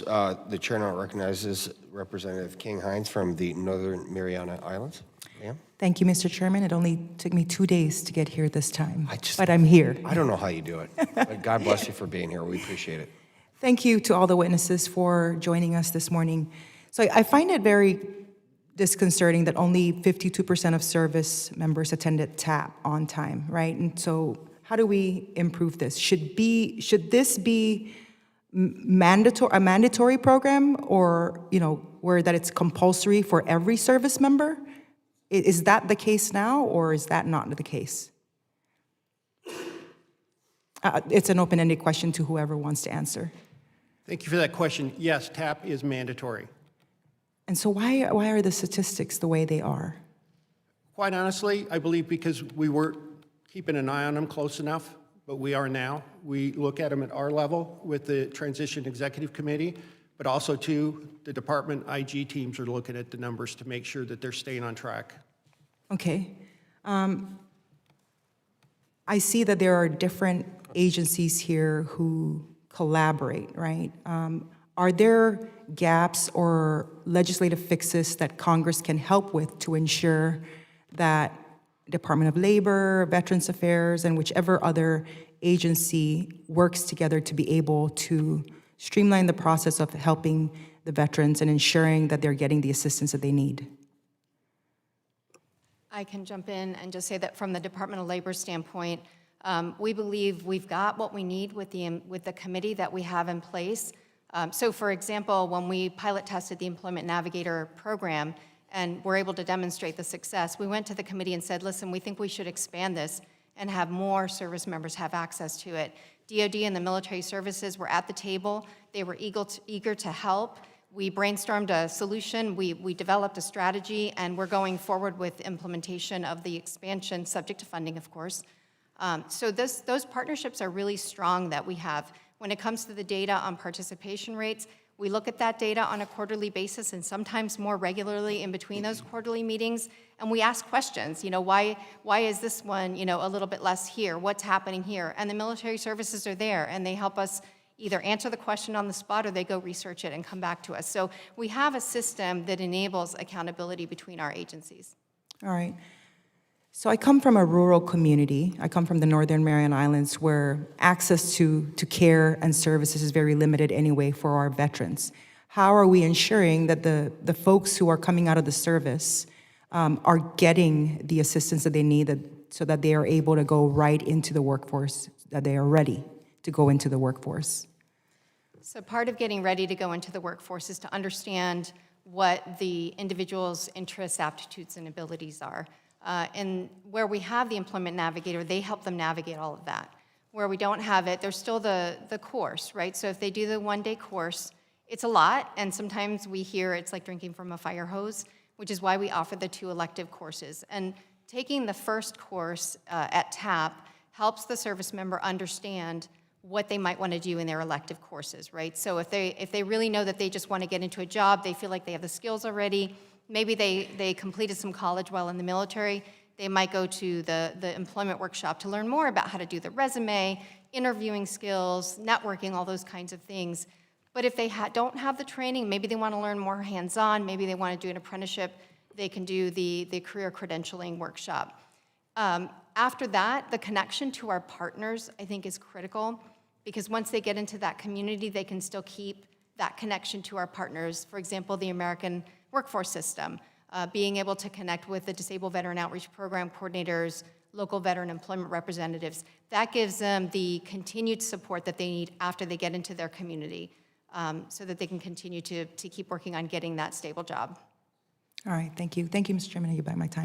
the chair now recognizes Representative King-Hinds from the Northern Mariana Islands. Ma'am? Thank you, Mr. Chairman. It only took me 2 days to get here this time, but I'm here. I don't know how you do it, but God bless you for being here. We appreciate it. Thank you to all the witnesses for joining us this morning. So I find it very disconcerting that only 52% of service members attended TAP on time, right? And so how do we improve this? Should this be a mandatory program, or where that it's compulsory for every service member? Is that the case now, or is that not the case? It's an open-ended question to whoever wants to answer. Thank you for that question. Yes, TAP is mandatory. And so why are the statistics the way they are? Quite honestly, I believe because we weren't keeping an eye on them close enough, but we are now. We look at them at our level with the Transition Executive Committee, but also too, the department IG teams are looking at the numbers to make sure that they're staying on track. Okay. I see that there are different agencies here who collaborate, right? Are there gaps or legislative fixes that Congress can help with to ensure that Department of Labor, Veterans Affairs, and whichever other agency works together to be able to streamline the process of helping the veterans and ensuring that they're getting the assistance that they need? I can jump in and just say that from the Department of Labor standpoint, we believe we've got what we need with the committee that we have in place. So for example, when we pilot tested the Employment Navigator program and were able to demonstrate the success, we went to the committee and said, listen, we think we should expand this and have more service members have access to it. DoD and the military services were at the table. They were eager to help. We brainstormed a solution, we developed a strategy, and we're going forward with implementation of the expansion, subject to funding, of course. So those partnerships are really strong that we have. When it comes to the data on participation rates, we look at that data on a quarterly basis and sometimes more regularly in between those quarterly meetings, and we ask questions, why is this one, a little bit less here? What's happening here? And the military services are there, and they help us either answer the question on the spot or they go research it and come back to us. So we have a system that enables accountability between our agencies. All right. So I come from a rural community. I come from the Northern Mariana Islands, where access to care and services is very limited anyway for our veterans. How are we ensuring that the folks who are coming out of the service are getting the assistance that they need so that they are able to go right into the workforce, that they are ready to go into the workforce? So part of getting ready to go into the workforce is to understand what the individual's interests, aptitudes, and abilities are. And where we have the Employment Navigator, they help them navigate all of that. Where we don't have it, there's still the course, right? So if they do the one-day course, it's a lot, and sometimes we hear it's like drinking from a fire hose, which is why we offer the 2 elective courses. And taking the first course at TAP helps the service member understand what they might want to do in their elective courses, right? So if they really know that they just want to get into a job, they feel like they have the skills already, maybe they completed some college while in the military, they might go to the employment workshop to learn more about how to do the resume, interviewing skills, networking, all those kinds of things. But if they don't have the training, maybe they want to learn more hands-on, maybe they want to do an apprenticeship, they can do the career credentialing workshop. After that, the connection to our partners, I think, is critical, because once they get into that community, they can still keep that connection to our partners. For example, the American workforce system, being able to connect with the Disabled Veteran Outreach Program coordinators, local veteran employment representatives. That gives them the continued support that they need after they get into their community, so that they can continue to keep working on getting that stable job. All right, thank you. Thank you, Mr. Chairman. I give back my time.